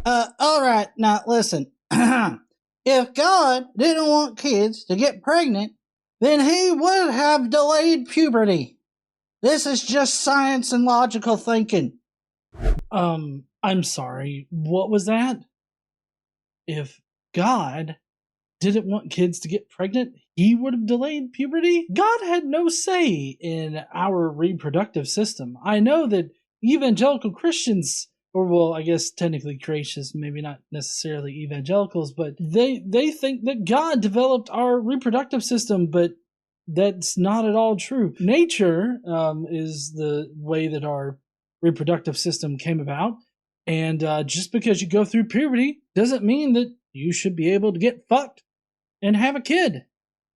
All right, now listen. If God didn't want kids to get pregnant, then he would have delayed puberty. This is just science and logical thinking. I'm sorry, what was that? If God didn't want kids to get pregnant, he would have delayed puberty? God had no say in our reproductive system. I know that evangelical Christians, or well, I guess technically creationists, maybe not necessarily evangelicals, but they think that God developed our reproductive system, but that's not at all true. Nature is the way that our reproductive system came about, and just because you go through puberty doesn't mean that you should be able to get fucked and have a kid.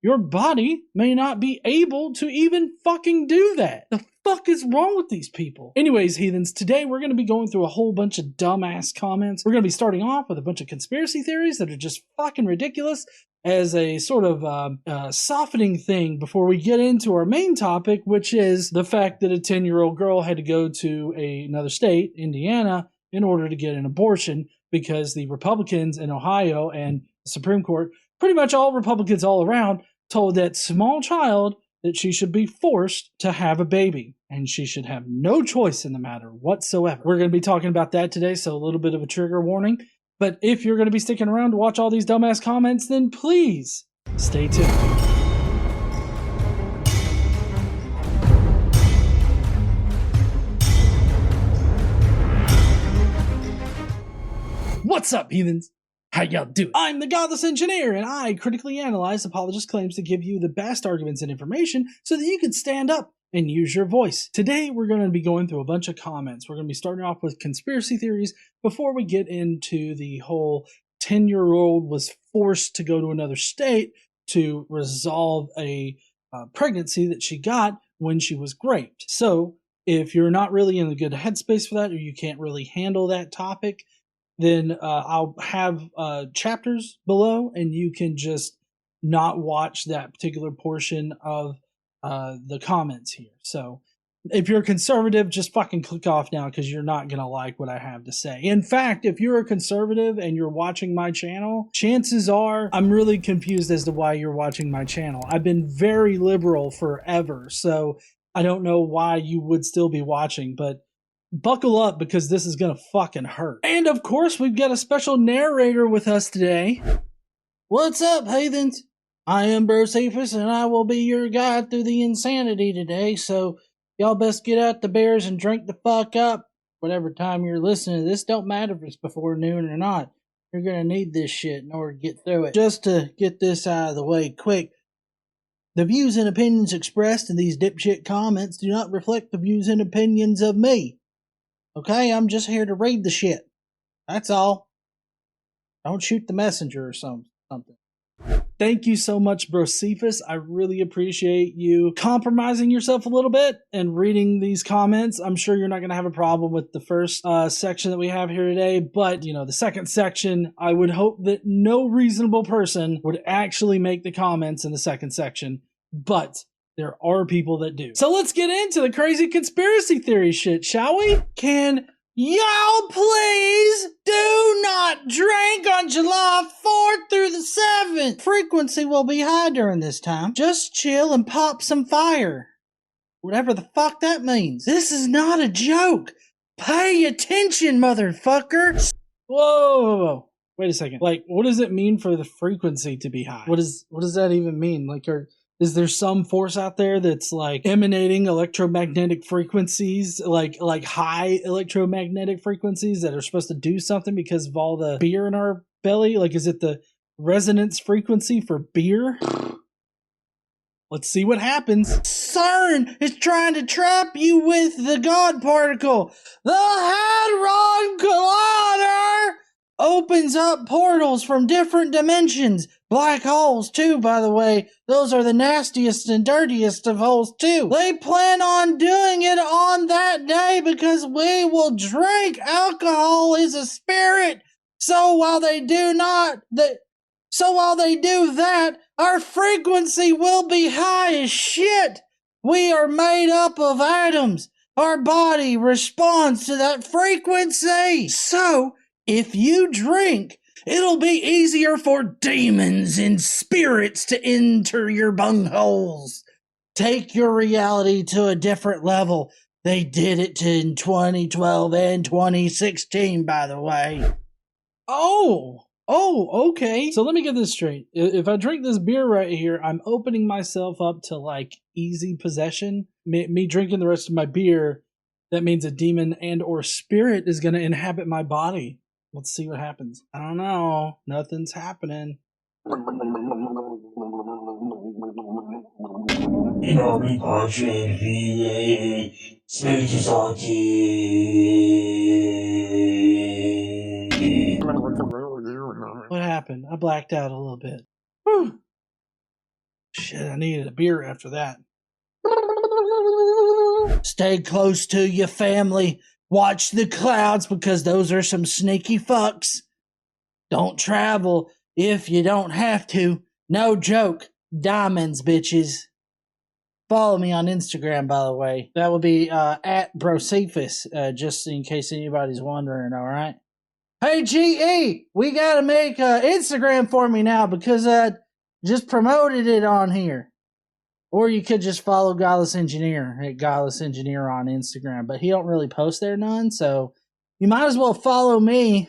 Your body may not be able to even fucking do that. The fuck is wrong with these people? Anyways, heathens, today we're going to be going through a whole bunch of dumbass comments. We're going to be starting off with a bunch of conspiracy theories that are just fucking ridiculous as a sort of softening thing before we get into our main topic, which is the fact that a 10-year-old girl had to go to another state, Indiana, in order to get an abortion because the Republicans in Ohio and the Supreme Court, pretty much all Republicans all around, told that small child that she should be forced to have a baby and she should have no choice in the matter whatsoever. We're going to be talking about that today, so a little bit of a trigger warning. But if you're going to be sticking around to watch all these dumbass comments, then please stay tuned. What's up, heathens? How y'all doing? I'm the Godless Engineer, and I critically analyze apologist claims to give you the best arguments and information so that you can stand up and use your voice. Today, we're going to be going through a bunch of comments. We're going to be starting off with conspiracy theories before we get into the whole 10-year-old was forced to go to another state to resolve a pregnancy that she got when she was graped. So, if you're not really in a good headspace for that, or you can't really handle that topic, then I'll have chapters below, and you can just not watch that particular portion of the comments here. So if you're conservative, just fucking click off now because you're not going to like what I have to say. In fact, if you're a conservative and you're watching my channel, chances are I'm really confused as to why you're watching my channel. I've been very liberal forever, so I don't know why you would still be watching, but buckle up because this is gonna fucking hurt. And of course, we've got a special narrator with us today. What's up, heathens? I am Cephas, and I will be your guide through the insanity today, so y'all best get out the beers and drink the fuck up. Whatever time you're listening to this, don't matter if it's before noon or not. You're gonna need this shit in order to get through it. Just to get this out of the way quick, the views and opinions expressed in these dipshit comments do not reflect the views and opinions of me. Okay, I'm just here to read the shit. That's all. Don't shoot the messenger or something. Thank you so much, Cephas. I really appreciate you compromising yourself a little bit and reading these comments. I'm sure you're not going to have a problem with the first section that we have here today, but, you know, the second section, I would hope that no reasonable person would actually make the comments in the second section, but there are people that do. So let's get into the crazy conspiracy theory shit, shall we? Can y'all please do not drink on July 4th through the 7th? Frequency will be high during this time. Just chill and pop some fire. Whatever the fuck that means. This is not a joke. Pay attention, motherfucker. Whoa. Wait a second. Like, what does it mean for the frequency to be high? What does that even mean? Like, is there some force out there that's like emanating electromagnetic frequencies, like high electromagnetic frequencies that are supposed to do something because of all the beer in our belly? Like, is it the resonance frequency for beer? Let's see what happens. CERN is trying to trap you with the God particle. The Hadron Collider opens up portals from different dimensions. Black holes, too, by the way. Those are the nastiest and dirtiest of holes, too. They plan on doing it on that day because we will drink alcohol as a spirit. So while they do that, our frequency will be high as shit. We are made up of atoms. Our body responds to that frequency. So, If you drink, it'll be easier for demons and spirits to enter your bungholes. Take your reality to a different level. They did it in 2012 and 2016, by the way. Oh, okay. So let me get this straight. If I drink this beer right here, I'm opening myself up to like easy possession. Me drinking the rest of my beer, that means a demon and or spirit is going to inhabit my body. Let's see what happens. I don't know. Nothing's happening. What happened? I blacked out a little bit. Whew. Shit, I needed a beer after that. Stay close to your family. Watch the clouds because those are some sneaky fucks. Don't travel if you don't have to. No joke. Diamonds, bitches. Follow me on Instagram, by the way. That will be at Brocephus, just in case anybody's wondering, alright? Hey, GE! We gotta make Instagram for me now because just promoted it on here. Or you could just follow Godless Engineer at Godless Engineer on Instagram. But he don't really post there none, so you might as well follow me.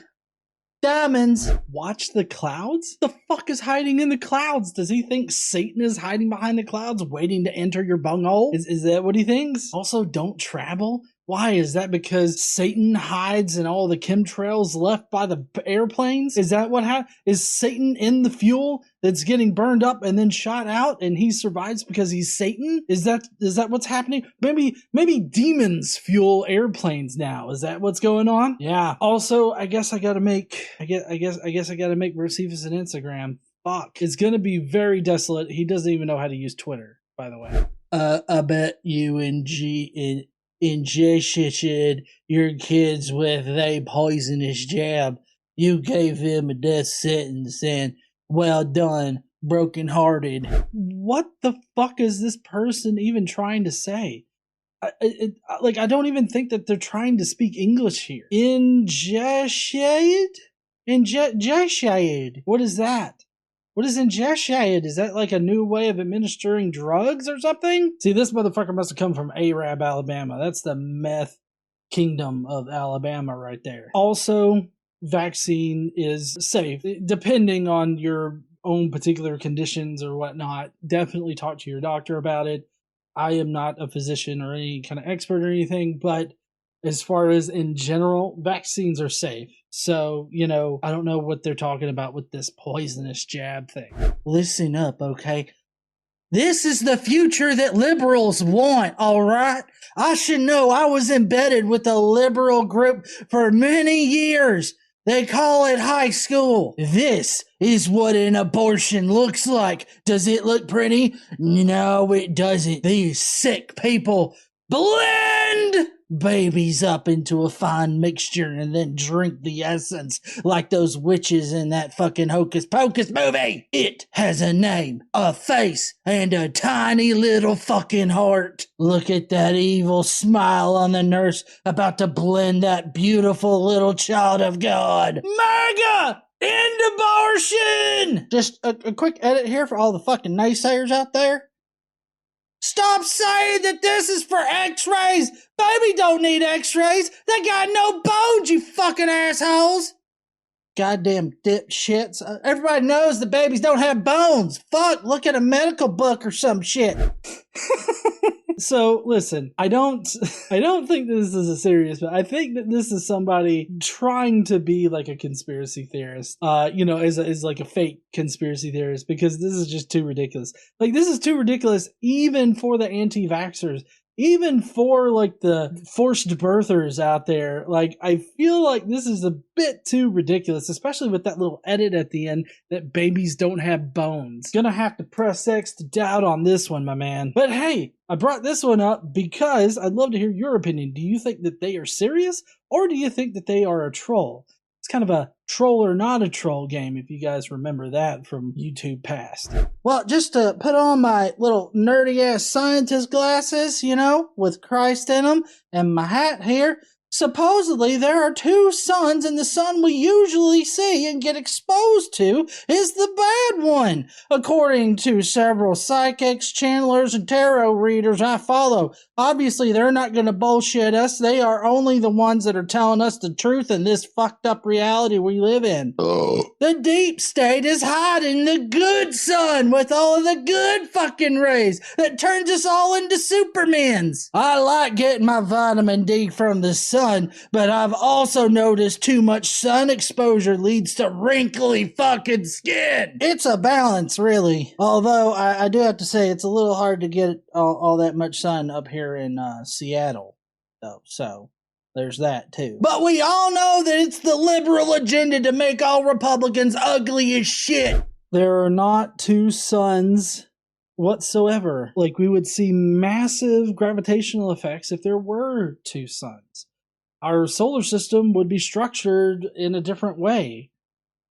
Diamonds. Watch the clouds? The fuck is hiding in the clouds? Does he think Satan is hiding behind the clouds waiting to enter your bunghole? Is that what he thinks? Also, don't travel? Why? Is that because Satan hides in all the chemtrails left by the airplanes? Is that what happened? Is Satan in the fuel that's getting burned up and then shot out and he survives because he's Satan? Is that what's happening? Maybe demons fuel airplanes now. Is that what's going on? Yeah. Also, I guess I gotta make Receivus an Instagram. Fuck. It's gonna be very desolate. He doesn't even know how to use Twitter, by the way. I bet you ingested your kids with a poisonous jab. You gave him a death sentence and well done, broken-hearted. What the fuck is this person even trying to say? I don't even think that they're trying to speak English here. Ingested? What is that? What is ingested? Is that like a new way of administering drugs or something? See, this motherfucker must have come from Arab, Alabama. That's the meth kingdom of Alabama right there. Also, vaccine is safe. Depending on your own particular conditions or whatnot, definitely talk to your doctor about it. I am not a physician or any kind of expert or anything, but as far as in general, vaccines are safe. So, I don't know what they're talking about with this poisonous jab thing. Listen up, okay? This is the future that liberals want, alright? I should know. I was embedded with a liberal group for many years. They call it high school. This is what an abortion looks like. Does it look pretty? No, it doesn't. These sick people blend babies up into a fine mixture and then drink the essence like those witches in that fucking Hocus Pocus movie. It has a name, a face, and a tiny little fucking heart. Look at that evil smile on the nurse about to blend that beautiful little child of God. MAGA! End abortion! Just a quick edit here for all the fucking naysayers out there. Stop saying that this is for x-rays! Baby don't need x-rays! They got no bones, you fucking assholes! Goddamn dipshits. Everybody knows the babies don't have bones. Fuck, look at a medical book or some shit. So listen, I don't think this is a serious, but I think that this is somebody trying to be like a conspiracy theorist, as like a fake conspiracy theorist, because this is just too ridiculous. Like, this is too ridiculous even for the anti-vaxxers. Even for like the forced birthers out there, like, I feel like this is a bit too ridiculous, especially with that little edit at the end that babies don't have bones. Gonna have to press X to doubt on this one, my man. But hey, I brought this one up because I'd love to hear your opinion. Do you think that they are serious, or do you think that they are a troll? It's kind of a troll or not a troll game, if you guys remember that from YouTube past. Well, just to put on my little nerdy ass scientist glasses, with Christ in them, and my hat here, Supposedly, there are two suns, and the sun we usually see and get exposed to is the bad one, according to several psychics, channelers, and tarot readers I follow. Obviously, they're not going to bullshit us. They are only the ones that are telling us the truth in this fucked up reality we live in. The deep state is hiding the good sun with all of the good fucking rays that turns us all into Supermans. I like getting my vitamin D from the sun, but I've also noticed too much sun exposure leads to wrinkly fucking skin. It's a balance, really. Although I do have to say it's a little hard to get all that much sun up here in Seattle, though. So there's that too. But we all know that it's the liberal agenda to make all Republicans ugly as shit. There are not two suns whatsoever. Like, we would see massive gravitational effects if there were two suns. Our solar system would be structured in a different way.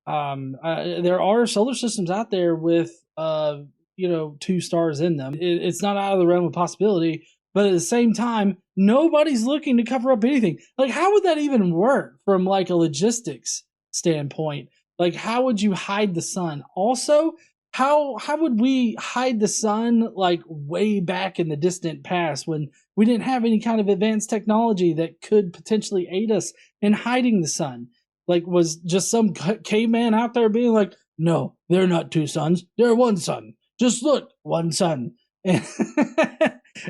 There are solar systems out there with, two stars in them. It's not out of the realm of possibility, but at the same time, nobody's looking to cover up anything. Like, how would that even work from like a logistics standpoint? Like, how would you hide the sun? Also, how would we hide the sun like way back in the distant past when we didn't have any kind of advanced technology that could potentially aid us in hiding the sun? Like, was just some caveman out there being like, no, they're not two suns, they're one sun. Just look, one sun.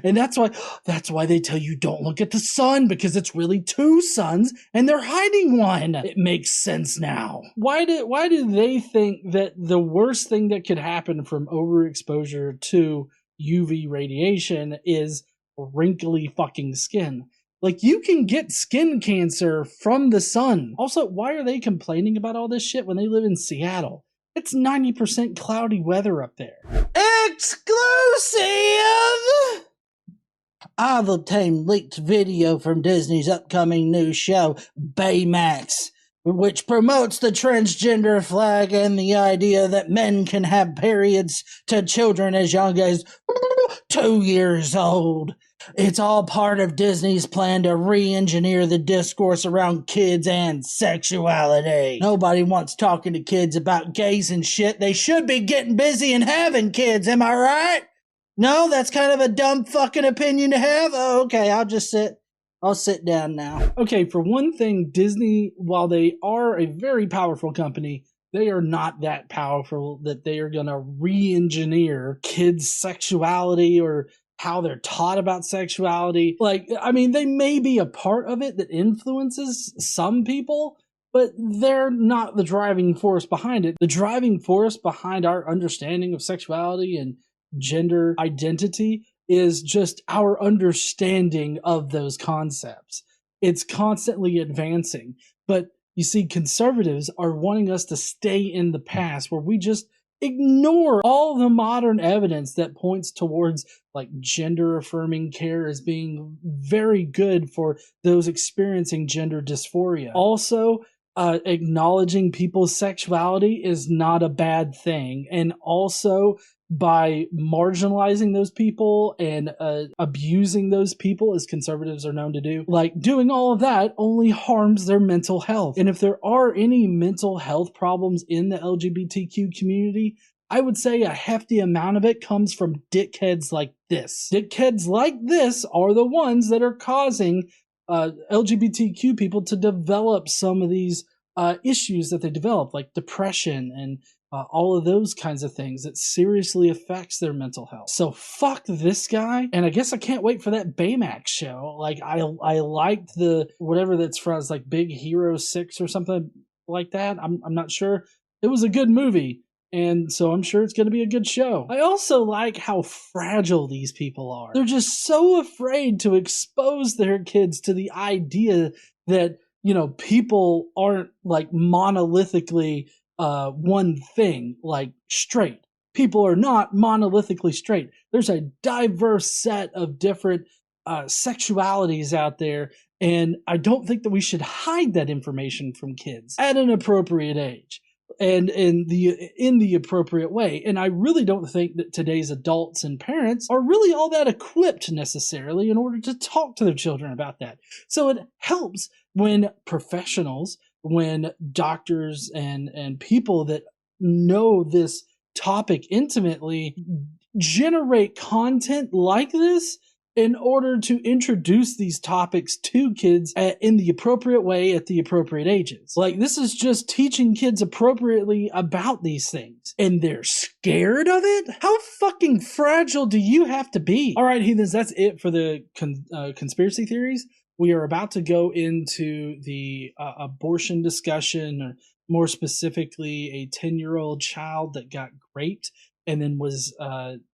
And that's why they tell you don't look at the sun, because it's really two suns and they're hiding one. It makes sense now. Why do they think that the worst thing that could happen from overexposure to UV radiation is wrinkly fucking skin? Like, you can get skin cancer from the sun. Also, why are they complaining about all this shit when they live in Seattle? It's 90% cloudy weather up there. Exclusive! I've obtained leaked video from Disney's upcoming new show, Baymax, which promotes the transgender flag and the idea that men can have periods to children as young as 2 years old. It's all part of Disney's plan to re-engineer the discourse around kids and sexuality. Nobody wants talking to kids about gays and shit. They should be getting busy and having kids, am I right? No, that's kind of a dumb fucking opinion to have? Oh, okay, I'll sit down now. Okay, for one thing, Disney, while they are a very powerful company, they are not that powerful that they are going to re-engineer kids' sexuality or how they're taught about sexuality. Like, I mean, they may be a part of it that influences some people, but they're not the driving force behind it. The driving force behind our understanding of sexuality and gender identity is just our understanding of those concepts. It's constantly advancing. But you see, conservatives are wanting us to stay in the past, where we just ignore all the modern evidence that points towards like gender affirming care as being very good for those experiencing gender dysphoria. Also, acknowledging people's sexuality is not a bad thing. And also, by marginalizing those people and abusing those people, as conservatives are known to do, like, doing all of that only harms their mental health. And if there are any mental health problems in the LGBTQ community, I would say a hefty amount of it comes from dickheads like this. Dickheads like this are the ones that are causing LGBTQ people to develop some of these issues that they develop, like depression and all of those kinds of things that seriously affects their mental health. So fuck this guy, and I guess I can't wait for that Baymax show. Like, I liked the whatever that's from, it's like Big Hero 6 or something like that. I'm not sure. It was a good movie, and so I'm sure it's going to be a good show. I also like how fragile these people are. They're just so afraid to expose their kids to the idea that, you know, people aren't like monolithically one thing, like straight. People are not monolithically straight. There's a diverse set of different sexualities out there, and I don't think that we should hide that information from kids at an appropriate age. and in the appropriate way. And I really don't think that today's adults and parents are really all that equipped necessarily in order to talk to their children about that. So it helps when professionals, when doctors and people that know this topic intimately generate content like this in order to introduce these topics to kids in the appropriate way at the appropriate ages. Like, this is just teaching kids appropriately about these things, and they're scared of it? How fucking fragile do you have to be? All right, heathens, that's it for the conspiracy theories. We are about to go into the abortion discussion, or more specifically, a 10-year-old child that got raped and then was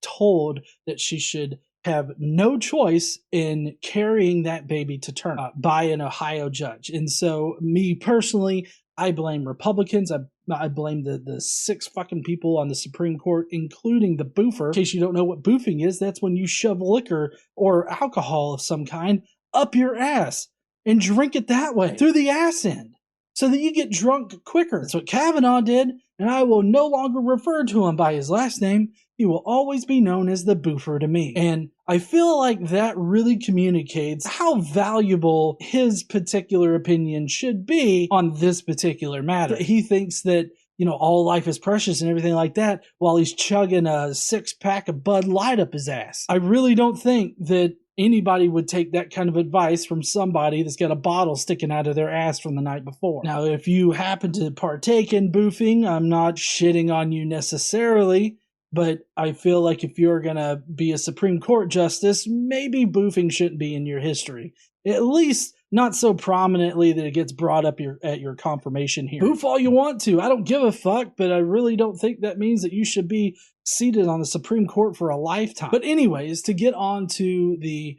told that she should have no choice in carrying that baby to term by an Ohio judge. And so, me personally, I blame Republicans. I blame the 6 fucking people on the Supreme Court, including the boofer. In case you don't know what boofing is, that's when you shove liquor or alcohol of some kind up your ass and drink it that way, through the ass end, so that you get drunk quicker. That's what Kavanaugh did, and I will no longer refer to him by his last name. He will always be known as the boofer to me. And I feel like that really communicates how valuable his particular opinion should be on this particular matter. He thinks that, you know, all life is precious and everything like that, while he's chugging a 6-pack of Bud Light up his ass. I really don't think that anybody would take that kind of advice from somebody that's got a bottle sticking out of their ass from the night before. Now, if you happen to partake in boofing, I'm not shitting on you necessarily, but I feel like if you're going to be a Supreme Court justice, maybe boofing shouldn't be in your history. At least not so prominently that it gets brought up at your confirmation hearing. Boof all you want to. I don't give a fuck, but I really don't think that means that you should be seated on the Supreme Court for a lifetime. But anyways, to get on to the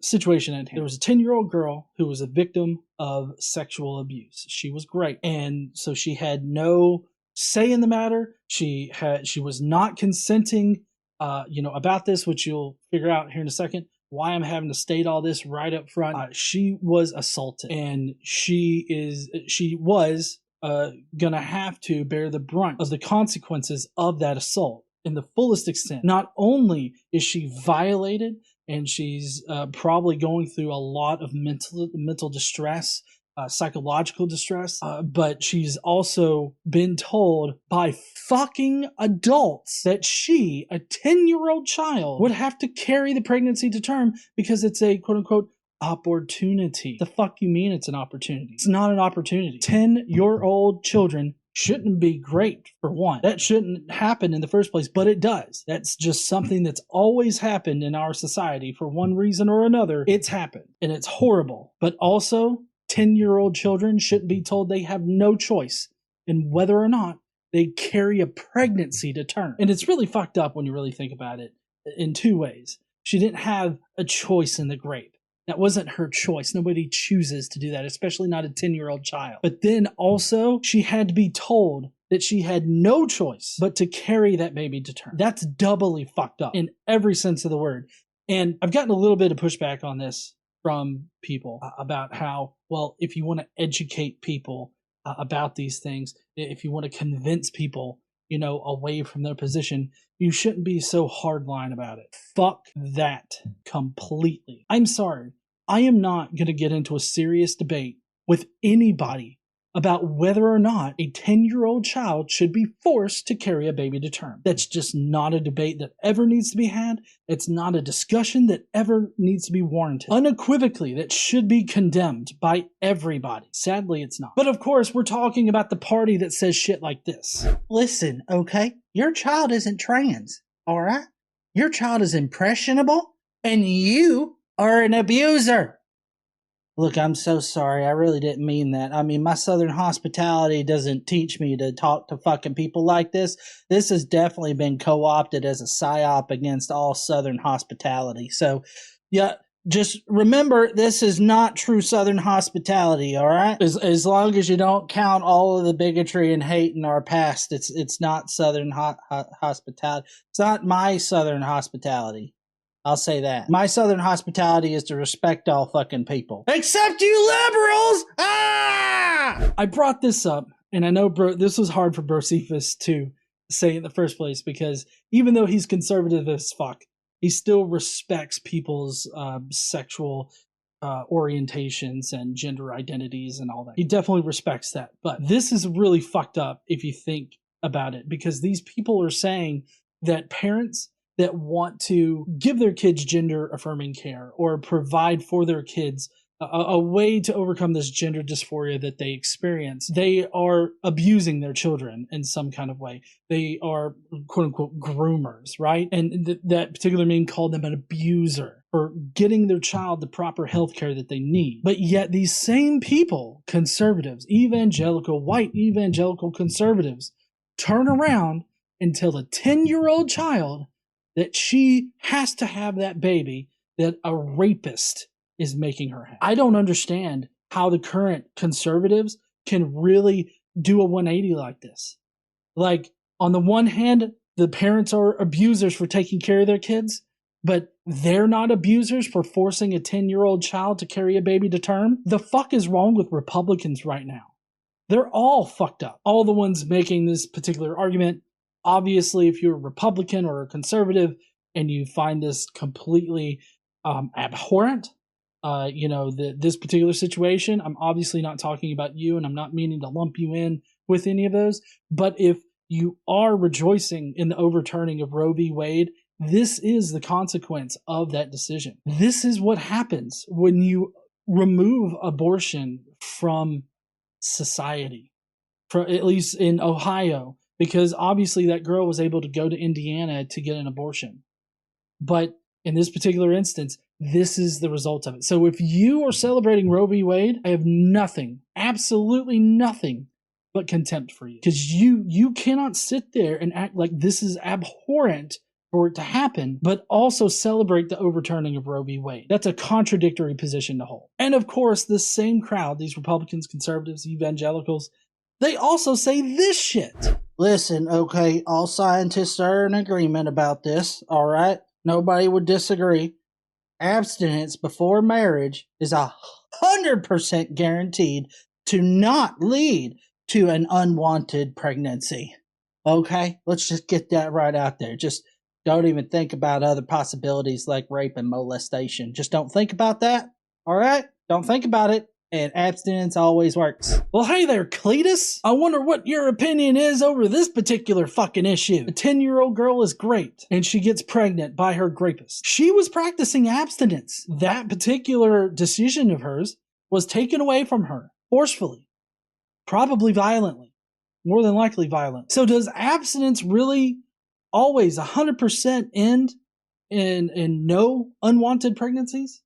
situation at hand. There was a 10-year-old girl who was a victim of sexual abuse. She was great. And so she had no say in the matter. She was not consenting, about this, which you'll figure out here in a second why I'm having to state all this right up front. She was assaulted, and she was gonna have to bear the brunt of the consequences of that assault in the fullest extent. Not only is she violated, and she's probably going through a lot of mental distress, psychological distress, but she's also been told by fucking adults that she, a 10-year-old child, would have to carry the pregnancy to term because it's a quote-unquote opportunity. The fuck you mean it's an opportunity? It's not an opportunity. 10-year-old children shouldn't be raped, for one. That shouldn't happen in the first place, but it does. That's just something that's always happened in our society for one reason or another. It's happened, and it's horrible. But also, 10-year-old children shouldn't be told they have no choice in whether or not they carry a pregnancy to term. And it's really fucked up when you really think about it in 2 ways. She didn't have a choice in the rape. That wasn't her choice. Nobody chooses to do that, especially not a 10-year-old child. But then also, she had to be told that she had no choice but to carry that baby to term. That's doubly fucked up in every sense of the word. And I've gotten a little bit of pushback on this from people about how, well, if you want to educate people about these things, if you want to convince people, away from their position, you shouldn't be so hardline about it. Fuck that completely. I'm sorry. I am not going to get into a serious debate with anybody about whether or not a 10-year-old child should be forced to carry a baby to term. That's just not a debate that ever needs to be had. It's not a discussion that ever needs to be warranted. Unequivocally, that should be condemned by everybody. Sadly, it's not. But of course, we're talking about the party that says shit like this. Listen, okay? Your child isn't trans, all right? Your child is impressionable, and you are an abuser. Look, I'm so sorry. I really didn't mean that. I mean, my Southern hospitality doesn't teach me to talk to fucking people like this. This has definitely been co-opted as a psyop against all Southern hospitality. So, yeah, just remember, this is not true Southern hospitality, all right? As long as you don't count all of the bigotry and hate in our past, it's not Southern hospitality. It's not my Southern hospitality. I'll say that. My Southern hospitality is to respect all fucking people. Except you liberals! Ah! I brought this up And I know this was hard for Josephus to say in the first place, because even though he's conservative as fuck, he still respects people's sexual orientations and gender identities and all that. He definitely respects that. But this is really fucked up if you think about it, because these people are saying that parents that want to give their kids gender affirming care or provide for their kids a way to overcome this gender dysphoria that they experience, they are abusing their children in some kind of way. They are quote unquote groomers, right? And that particular meme called them an abuser for getting their child the proper health care that they need. But yet these same people, conservatives, white evangelical conservatives, turn around and tell a 10-year-old child that she has to have that baby that a rapist is making her have. I don't understand how the current conservatives can really do a 180 like this. Like, on the one hand, the parents are abusers for taking care of their kids, but they're not abusers for forcing a 10-year-old child to carry a baby to term. The fuck is wrong with Republicans right now? They're all fucked up. All the ones making this particular argument. Obviously, if you're a Republican or a conservative and you find this completely abhorrent, this particular situation, I'm obviously not talking about you, and I'm not meaning to lump you in with any of those. But if you are rejoicing in the overturning of Roe v. Wade, this is the consequence of that decision. This is what happens when you remove abortion from society, at least in Ohio, because obviously that girl was able to go to Indiana to get an abortion. But in this particular instance, this is the result of it. So if you are celebrating Roe v. Wade, I have nothing, absolutely nothing but contempt for you. Because you cannot sit there and act like this is abhorrent for it to happen, but also celebrate the overturning of Roe v. Wade. That's a contradictory position to hold. And of course, this same crowd, these Republicans, conservatives, evangelicals, they also say this shit. Listen, okay, all scientists are in agreement about this, all right? Nobody would disagree. Abstinence before marriage is 100% guaranteed to not lead to an unwanted pregnancy. Okay? Let's just get that right out there. Just don't even think about other possibilities like rape and molestation. Just don't think about that, all right? Don't think about it. And abstinence always works. Well, hey there, Cletus. I wonder what your opinion is over this particular fucking issue. A 10-year-old girl is raped, and she gets pregnant by her rapist. She was practicing abstinence. That particular decision of hers was taken away from her forcefully, probably violently, more than likely violent. So does abstinence really always 100% end in no unwanted pregnancies?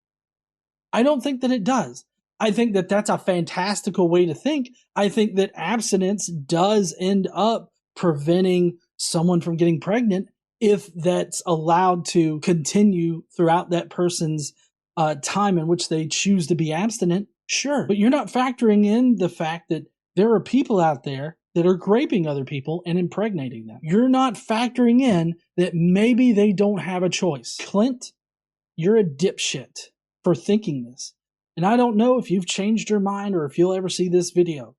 I don't think that it does. I think that that's a fantastical way to think. I think that abstinence does end up preventing someone from getting pregnant if that's allowed to continue throughout that person's time in which they choose to be abstinent. Sure. But you're not factoring in the fact that there are people out there that are raping other people and impregnating them. You're not factoring in that maybe they don't have a choice. Clint, you're a dipshit for thinking this. And I don't know if you've changed your mind or if you'll ever see this video.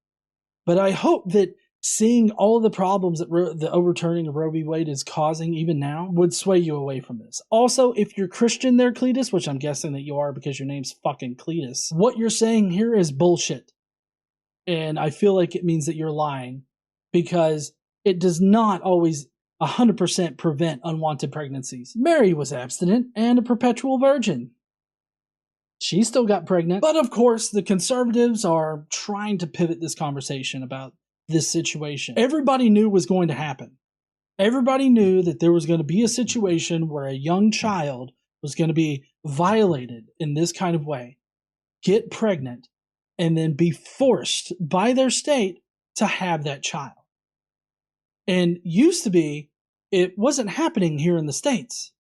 But I hope that seeing all of the problems that the overturning of Roe v. Wade is causing even now would sway you away from this. Also, if you're Christian there, Cletus, which I'm guessing that you are because your name's fucking Cletus, what you're saying here is bullshit. And I feel like it means that you're lying, because it does not always 100% prevent unwanted pregnancies. Mary was abstinent and a perpetual virgin. She still got pregnant. But of course, the conservatives are trying to pivot this conversation about this situation. Everybody knew was going to happen. Everybody knew that there was going to be a situation where a young child was going to be violated in this kind of way, get pregnant, and then be forced by their state to have that child. And used to be, it wasn't happening here in the States.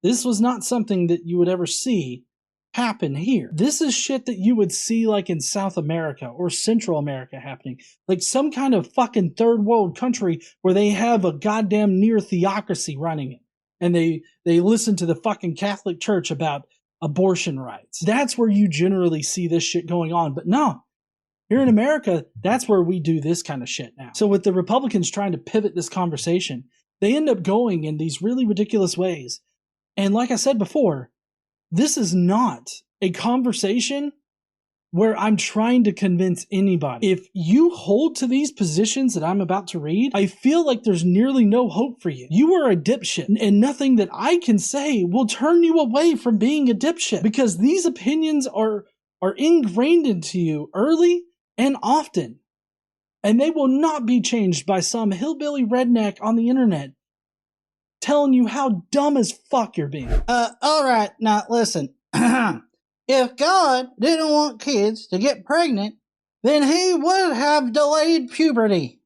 This was not something that you would ever see happen here. This is shit that you would see like in South America or Central America happening. Like some kind of fucking third world country where they have a goddamn near theocracy running it. And they listen to the fucking Catholic Church about abortion rights. That's where you generally see this shit going on. But no, Here in America, that's where we do this kind of shit now. So with the Republicans trying to pivot this conversation, they end up going in these really ridiculous ways. And like I said before, this is not a conversation where I'm trying to convince anybody. If you hold to these positions that I'm about to read, I feel like there's nearly no hope for you. You are a dipshit, and nothing that I can say will turn you away from being a dipshit, because these opinions are ingrained into you early and often, and they will not be changed by some hillbilly redneck on the internet telling you how dumb as fuck you're being. Alright, now listen. If God didn't want kids to get pregnant, then he would have delayed puberty.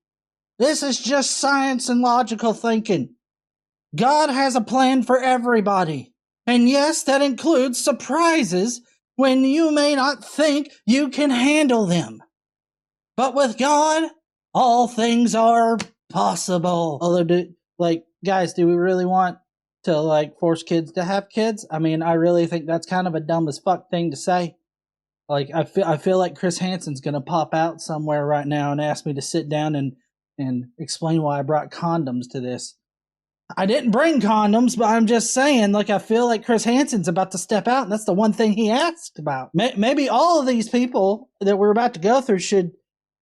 This is just science and logical thinking. God has a plan for everybody. And yes, that includes surprises when you may not think you can handle them. But with God, all things are possible. Although, guys, do we really want to force kids to have kids? I mean, I really think that's kind of a dumb as fuck thing to say. I feel like Chris Hansen's gonna pop out somewhere right now and ask me to sit down and explain why I brought condoms to this. I didn't bring condoms, but I'm just saying, I feel like Chris Hansen's about to step out, and that's the one thing he asked about. Maybe all of these people that we're about to go through should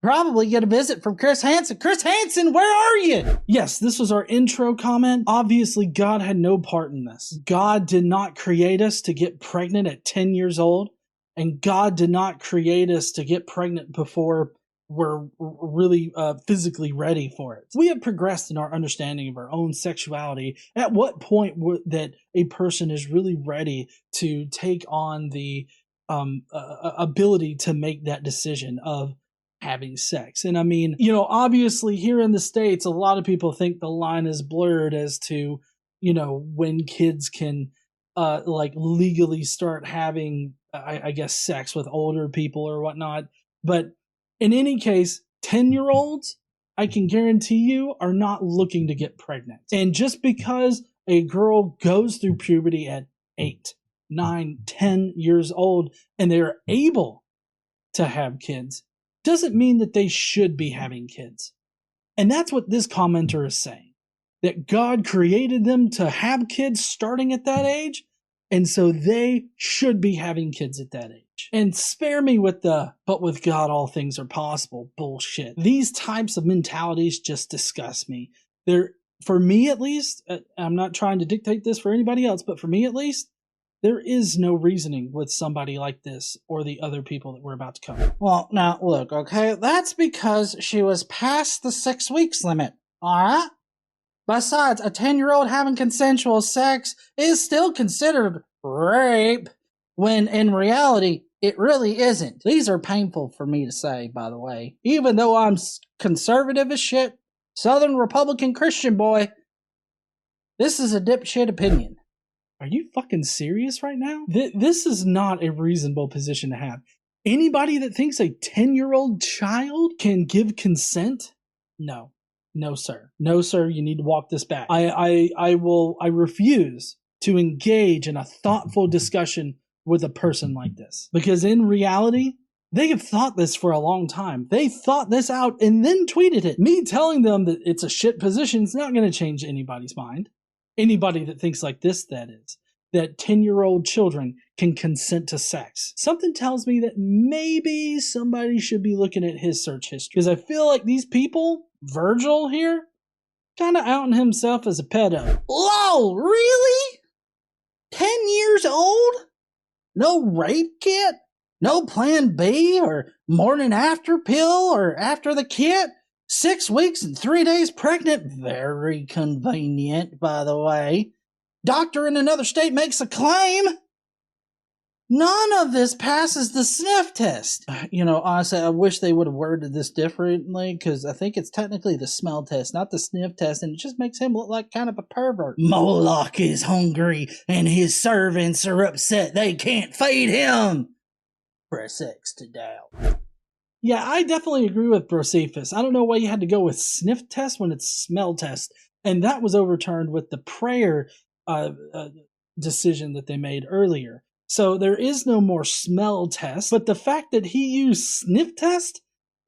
probably get a visit from Chris Hansen. Chris Hansen, where are you? Yes, this was our intro comment. Obviously, God had no part in this. God did not create us to get pregnant at 10 years old, and God did not create us to get pregnant before we're really physically ready for it. We have progressed in our understanding of our own sexuality. At what point that a person is really ready to take on the ability to make that decision of having sex? And I mean, obviously here in the States, a lot of people think the line is blurred as to, when kids can legally start having, I guess, sex with older people or whatnot. But in any case, 10-year-olds, I can guarantee you, are not looking to get pregnant. And just because a girl goes through puberty at 8, 9, 10 years old and they're able to have kids, doesn't mean that they should be having kids. And that's what this commenter is saying. That God created them to have kids starting at that age, and so they should be having kids at that age. And spare me with the, but with God all things are possible bullshit. These types of mentalities just disgust me. For me at least, I'm not trying to dictate this for anybody else, but for me at least, there is no reasoning with somebody like this or the other people that we're about to cover. Well, now, look, okay? That's because she was past the 6 weeks limit, alright? Besides, a 10-year-old having consensual sex is still considered rape, when in reality, it really isn't. These are painful for me to say, by the way. Even though I'm conservative as shit, Southern Republican Christian boy, this is a dipshit opinion. Are you fucking serious right now? This is not a reasonable position to have. Anybody that thinks a 10-year-old child can give consent? No. No, sir. No, sir, you need to walk this back. I refuse to engage in a thoughtful discussion with a person like this. Because in reality, they have thought this for a long time. They thought this out and then tweeted it. Me telling them that it's a shit position is not going to change anybody's mind. Anybody that thinks like this, that is. That 10-year-old children can consent to sex. Something tells me that maybe somebody should be looking at his search history. Because I feel like these people, Virgil here, kind of outing himself as a pedo. Whoa, really? 10 years old? No rape kit? No plan B or morning after pill or after the kit? 6 weeks and 3 days pregnant? Very convenient, by the way. Doctor in another state makes a claim. None of this passes the sniff test. Honestly, I wish they would have worded this differently, because I think it's technically the smell test, not the sniff test, and it just makes him look like kind of a pervert. Moloch is hungry, and his servants are upset they can't feed him. Press X to doubt. Yeah, I definitely agree with Brocephus. I don't know why you had to go with sniff test when it's smell test. And that was overturned with the prayer decision that they made earlier. So there is no more smell test, but the fact that he used sniff test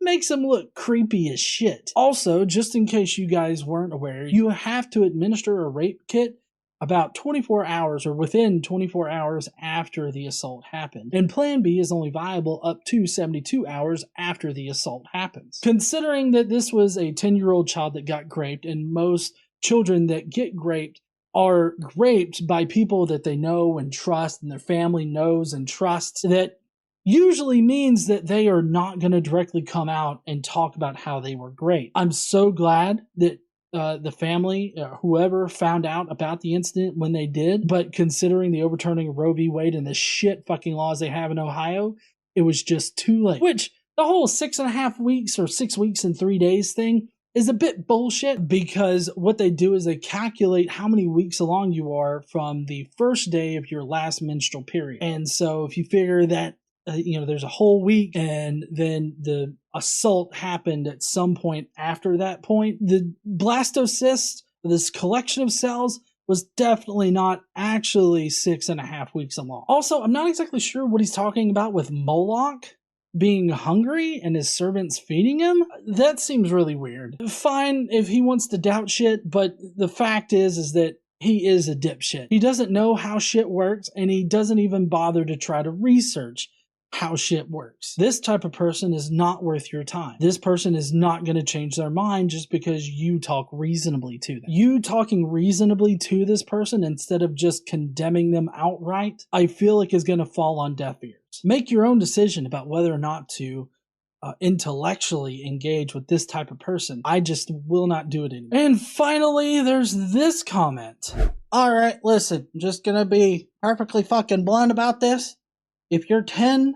makes him look creepy as shit. Also, just in case you guys weren't aware, you have to administer a rape kit about 24 hours or within 24 hours after the assault happened. And Plan B is only viable up to 72 hours after the assault happens. Considering that this was a 10-year-old child that got graped, and most children that get graped are graped by people that they know and trust, and their family knows and trusts, that usually means that they are not going to directly come out and talk about how they were graped. I'm so glad that the family, whoever found out about the incident when they did, but considering the overturning of Roe v. Wade and the shit fucking laws they have in Ohio, it was just too late. Which, the whole 6.5 weeks or 6 weeks and 3 days thing is a bit bullshit, because what they do is they calculate how many weeks along you are from the first day of your last menstrual period. And so if you figure that there's a whole week, and then the assault happened at some point after that point, the blastocyst, this collection of cells, was definitely not actually 6.5 weeks along. Also, I'm not exactly sure what he's talking about with Moloch being hungry and his servants feeding him. That seems really weird. Fine if he wants to doubt shit, but the fact is that he is a dipshit. He doesn't know how shit works, and he doesn't even bother to try to research how shit works. This type of person is not worth your time. This person is not going to change their mind just because you talk reasonably to them. You talking reasonably to this person instead of just condemning them outright, I feel like is going to fall on deaf ears. Make your own decision about whether or not to intellectually engage with this type of person. I just will not do it anymore. And finally, there's this comment. All right, listen, I'm just going to be perfectly fucking blunt about this. If you're 10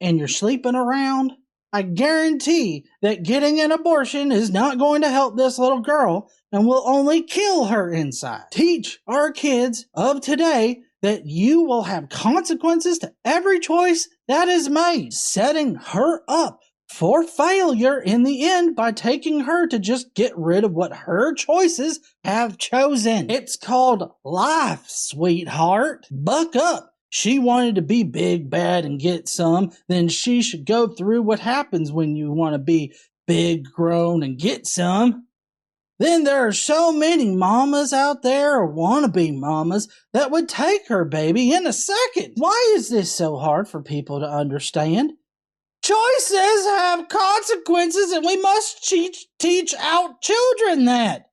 and you're sleeping around, I guarantee that getting an abortion is not going to help this little girl and will only kill her inside. Teach our kids of today that you will have consequences to every choice that is made, setting her up for failure in the end by taking her to just get rid of what her choices have chosen. It's called life, sweetheart. Buck up. She wanted to be big, bad, and get some, then she should go through what happens when you want to be big, grown, and get some. Then there are so many mamas out there, or wannabe mamas, that would take her baby in a second. Why is this so hard for people to understand? Choices have consequences, and we must teach our children that.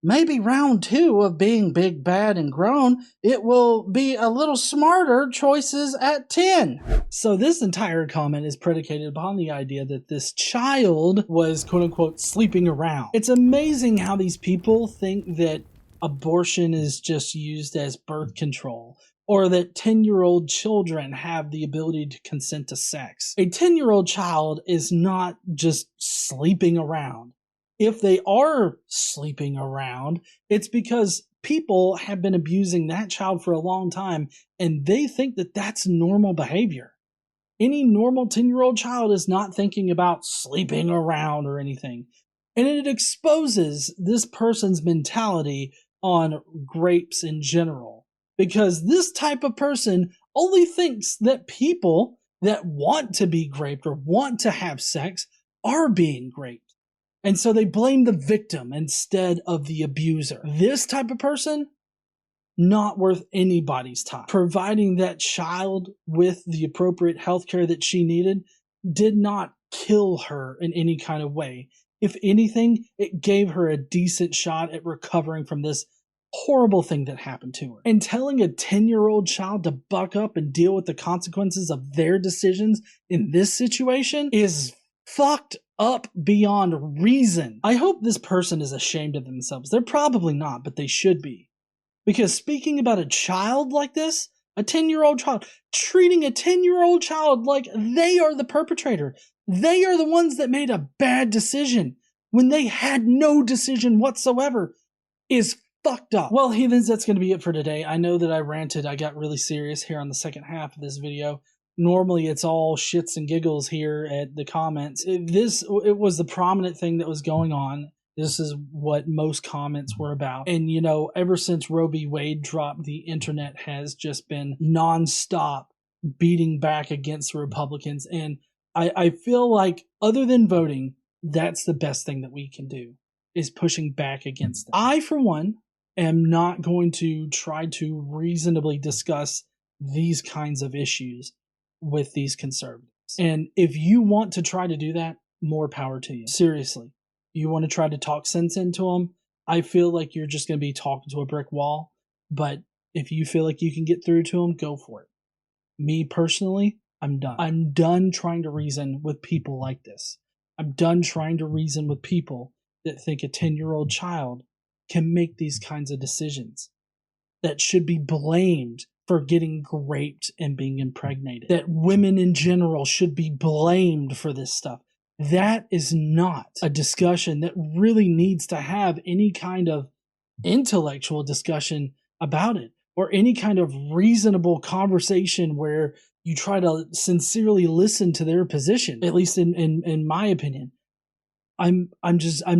Maybe round 2 of being big, bad, and grown, it will be a little smarter choices at 10. So this entire comment is predicated upon the idea that this child was quote-unquote sleeping around. It's amazing how these people think that abortion is just used as birth control, or that 10-year-old children have the ability to consent to sex. A 10-year-old child is not just sleeping around. If they are sleeping around, it's because people have been abusing that child for a long time, and they think that that's normal behavior. Any normal 10-year-old child is not thinking about sleeping around or anything. And it exposes this person's mentality on grapes in general, because this type of person only thinks that people that want to be graped or want to have sex are being graped. And so they blame the victim instead of the abuser. This type of person, not worth anybody's time. Providing that child with the appropriate health care that she needed did not kill her in any kind of way. If anything, it gave her a decent shot at recovering from this horrible thing that happened to her. And telling a 10-year-old child to buck up and deal with the consequences of their decisions in this situation is fucked up beyond reason. I hope this person is ashamed of themselves. They're probably not, but they should be. Because speaking about a child like this, a 10-year-old child, treating a 10-year-old child like they are the perpetrator, they are the ones that made a bad decision when they had no decision whatsoever, is fucked up. Well, heathens, that's going to be it for today. I know that I ranted. I got really serious here on the second half of this video. Normally it's all shits and giggles here at the comments. It was the prominent thing that was going on. This is what most comments were about. And ever since Roe v. Wade dropped, the internet has just been nonstop beating back against the Republicans. And I feel like other than voting, that's the best thing that we can do, is pushing back against them. I, for one, am not going to try to reasonably discuss these kinds of issues with these conservatives. And if you want to try to do that, more power to you. Seriously. You want to try to talk sense into them, I feel like you're just going to be talking to a brick wall. But if you feel like you can get through to them, go for it. Me personally, I'm done. I'm done trying to reason with people like this. I'm done trying to reason with people that think a 10-year-old child can make these kinds of decisions, that should be blamed for getting graped and being impregnated, that women in general should be blamed for this stuff. That is not a discussion that really needs to have any kind of intellectual discussion about it, or any kind of reasonable conversation where you try to sincerely listen to their position, at least in my opinion. I'm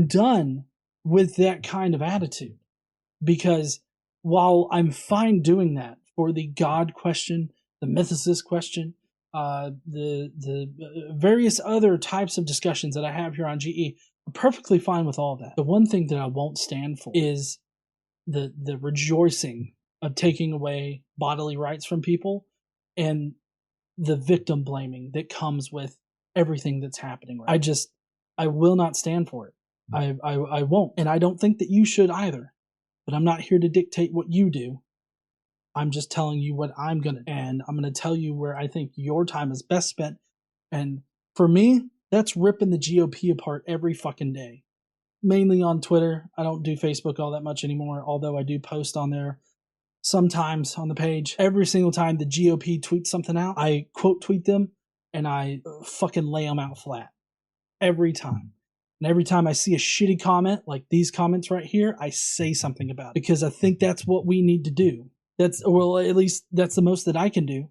done with that kind of attitude, because while I'm fine doing that for the God question, the mythicist question, the various other types of discussions that I have here on GE, I'm perfectly fine with all that. The one thing that I won't stand for is the rejoicing of taking away bodily rights from people and the victim blaming that comes with everything that's happening. I will not stand for it. I won't. And I don't think that you should either. But I'm not here to dictate what you do. I'm just telling you what I'm going to do. And I'm going to tell you where I think your time is best spent. And for me, that's ripping the GOP apart every fucking day. Mainly on Twitter. I don't do Facebook all that much anymore, although I do post on there sometimes on the page. Every single time the GOP tweets something out, I quote tweet them and I fucking lay them out flat. Every time. And every time I see a shitty comment, like these comments right here, I say something about it. Because I think that's what we need to do. Well, at least that's the most that I can do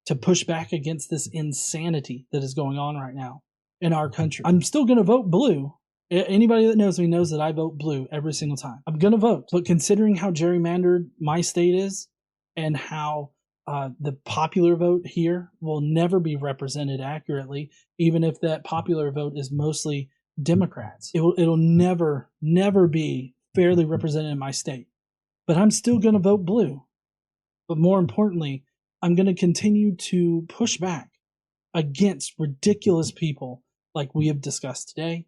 to push back against this insanity that is going on right now in our country. I'm still going to vote blue. Anybody that knows me knows that I vote blue every single time. I'm going to vote. But considering how gerrymandered my state is and how the popular vote here will never be represented accurately, even if that popular vote is mostly Democrats. It'll never be fairly represented in my state. But I'm still going to vote blue. But more importantly, I'm going to continue to push back against ridiculous people like we have discussed today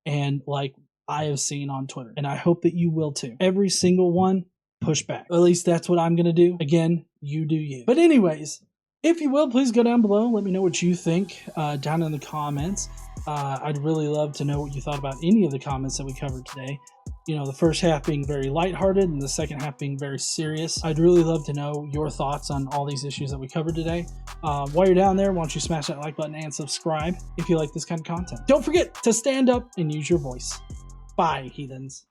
and like I have seen on Twitter. And I hope that you will too. Every single one, push back. At least that's what I'm going to do. Again, you do you. But anyways, if you will, please go down below. Let me know what you think down in the comments. I'd really love to know what you thought about any of the comments that we covered today. You know, the first half being very lighthearted and the second half being very serious. I'd really love to know your thoughts on all these issues that we covered today. While you're down there, why don't you smash that like button and subscribe if you like this kind of content. Don't forget to stand up and use your voice. Bye, heathens.